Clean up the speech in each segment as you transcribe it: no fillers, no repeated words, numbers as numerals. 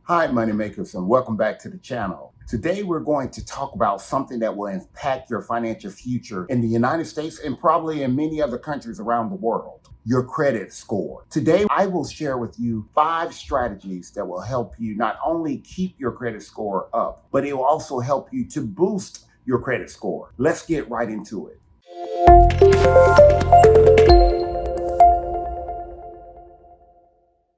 Hi, Moneymakers, and welcome back to the channel. Today, we're going to talk about something that will impact your financial future in the United States and probably in many other countries around the world: your credit score. Today, I will share with you 5 strategies that will help you not only keep your credit score up, but it will also help you to boost your credit score. Let's get right into it.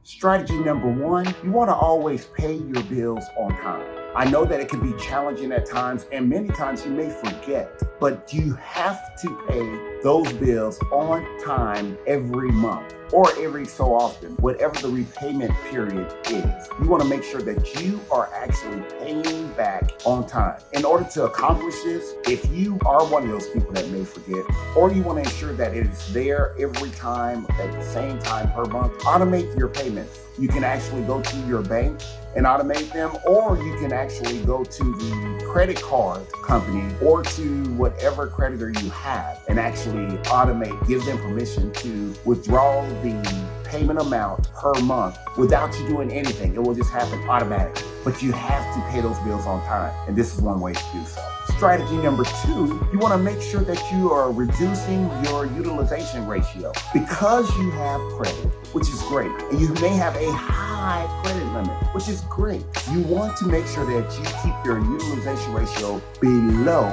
Strategy number 1, you want to always pay your bills on time. I know that it can be challenging at times, and many times you may forget, but you have to pay those bills on time every month or every so often, whatever the repayment period is. You want to make sure that you are actually paying back on time. In order to accomplish this, if you are one of those people that may forget, or you want to ensure that it is there every time at the same time per month, automate your payments. You can actually go to your bank and automate them, or you can actually go to the credit card company or to whatever creditor you have and actually automate, give them permission to withdraw the payment amount per month without you doing anything. It will just happen automatically. But you have to pay those bills on time, and this is one way to do so. Strategy number 2, you want to make sure that you are reducing your utilization ratio. Because you have credit, which is great, and you may have a high credit limit, which is great, you want to make sure that you keep your utilization ratio below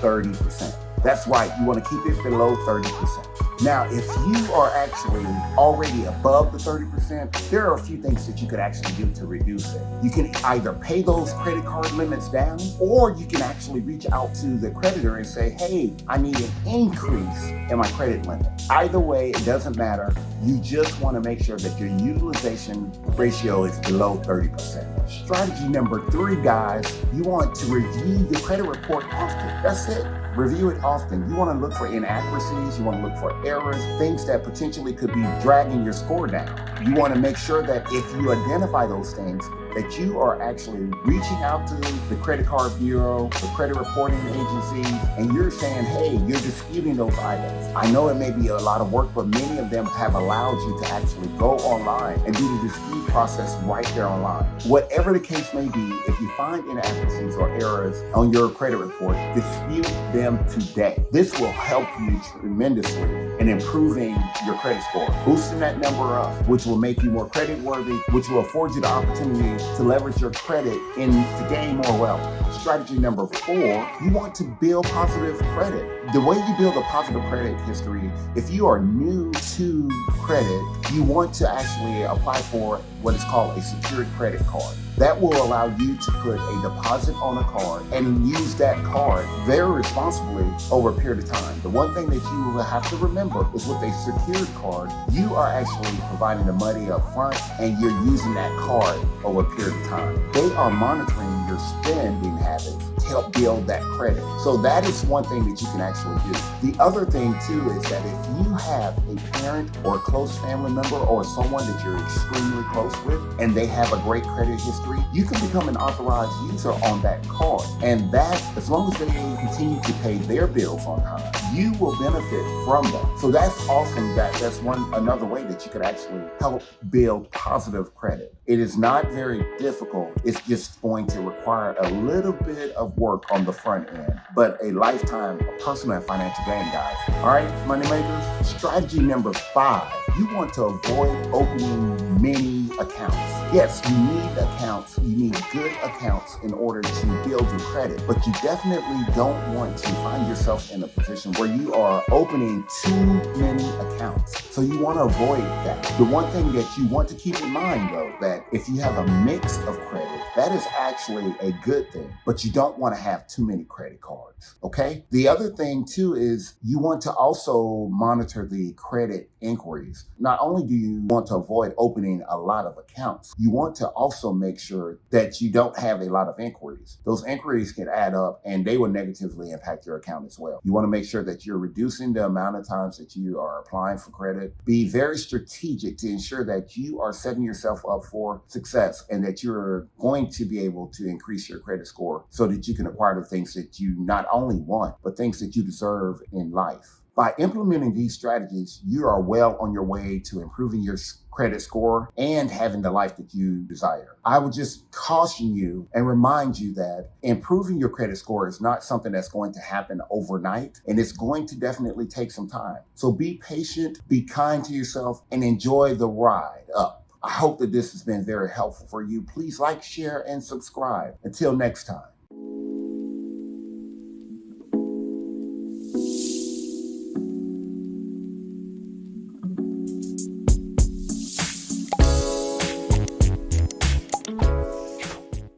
30%. That's right, you want to keep it below 30%. Now, if you are actually already above the 30%, there are a few things that you could actually do to reduce it. You can either pay those credit card limits down, or you can actually reach out to the creditor and say, hey, I need an increase in my credit limit. Either way, it doesn't matter. You just want to make sure that your utilization ratio is below 30%. Strategy number 3, guys, you want to review your credit report often. That's it. Review it often. You want to look for inaccuracies. You want to look for errors, things that potentially could be dragging your score down. You want to make sure that if you identify those things, that you are actually reaching out to the credit card bureau, the credit reporting agencies, and you're saying, hey, you're disputing those items. I know it may be a lot of work, but many of them have allowed you to actually go online and do the dispute process right there online. Whatever the case may be, if you find inaccuracies or errors on your credit report, dispute them today. This will help you tremendously in improving your credit score, boosting that number up, which will make you more credit worthy, which will afford you the opportunity to leverage your credit and to gain more wealth. Strategy number 4, you want to build positive credit. The way you build a positive credit history, if you are new to credit, you want to actually apply for what is called a secured credit card. That will allow you to put a deposit on a card and use that card very responsibly over a period of time. The one thing that you will have to remember is with a secured card, you are actually providing the money up front and you're using that card over a period of time. They are monitoring your spending habits to help build that credit. So that is one thing that you can actually do. The other thing too is that if you have a parent or a close family member or someone that you're extremely close with and they have a great credit history, you can become an authorized user on that card. And that, as long as they continue to pay their bills on time, you will benefit from that. So that's awesome. That's another way that you could actually help build positive credit. It is not very difficult. It's just going to require a little bit of work on the front end, but a lifetime of personal and financial gain, guys. All right, moneymakers. Strategy number 5, you want to avoid opening many accounts. Yes, you need accounts. You need good accounts in order to build your credit, but you definitely don't want to find yourself in a position where you are opening too many accounts. So you want to avoid that. The one thing that you want to keep in mind, though, that if you have a mix of credit, that is actually a good thing, but you don't want to have too many credit cards, okay? The other thing, too, is you want to also monitor the credit inquiries. Not only do you want to avoid opening a lot of accounts, you want to also make sure that you don't have a lot of inquiries. Those inquiries can add up and they will negatively impact your account as well. You want to make sure that you're reducing the amount of times that you are applying for credit. Be very strategic to ensure that you are setting yourself up for success and that you're going to be able to increase your credit score so that you can acquire the things that you not only want, but things that you deserve in life. By implementing these strategies, you are well on your way to improving your credit score and having the life that you desire. I would just caution you and remind you that improving your credit score is not something that's going to happen overnight, and it's going to definitely take some time. So be patient, be kind to yourself, and enjoy the ride up. I hope that this has been very helpful for you. Please like, share, and subscribe. Until next time.